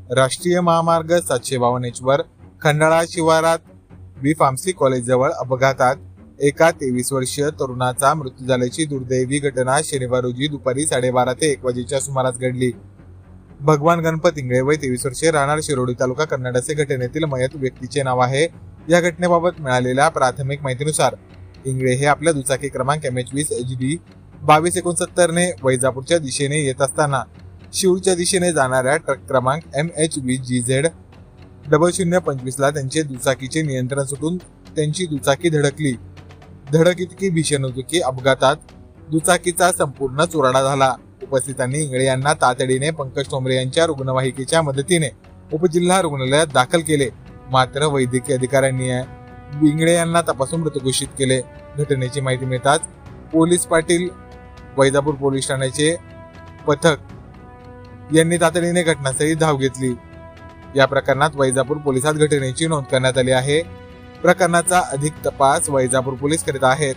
राष्ट्रीय महामार्ग 752 वर खंडाळा शिवारात बी फार्मसी कॉलेज जवळ अपघातात एका 23 वर्षीय तरुणाचा मृत्यू झाल्याची दुर्दैवी घटना शनिवार रोजी दुपारी 12:30 ते 1 वाजेच्या सुमारास घडली। भगवान गणपत इंगळे वय 23 वर्षे राहणार शिरोडी तालुका कन्नड असे घटनेतील मयत व्यक्तीचे नाव आहे। या घटनेबाबत मिळालेल्या प्राथमिक माहितीनुसार इंगळे हे आपल्या दुचाकी क्रमांक MH20 HD 2269 ने वैजापूरच्या दिशेने येत असताना शिवच्या दिशेने जाणाऱ्या ट्रक क्रमांक MH20 GZ 0025 ला त्यांचे दुचाकीचे नियंत्रण सुटून त्यांची दुचाकी धडकली। धडक इतकी भीषण होती की अपघातात दुचाकीचा संपूर्ण चुराडा झाला। उपस्थितांनी इंगळे यांना तातडीने पंकज ठोंबरे यांच्या रुग्णवाहिकेच्या मदतीने उपजिल्हा रुग्णालयात दाखल केले, मात्र वैद्यकीय अधिकाऱ्यांनी इंगळे यांना तपासून मृत घोषित केले। घटनेची माहिती मिळताच पोलीस पाटील वैजापूर पोलीस ठाण्याचे पथक यांनी तातडीने घटनास्थळी धाव घेतली। या प्रकरणात वैजापूर पोलिसात घटनेची नोंद करण्यात आली आहे। प्रकरणाचा अधिक तपास वैजापूर पोलीस करीत आहेत।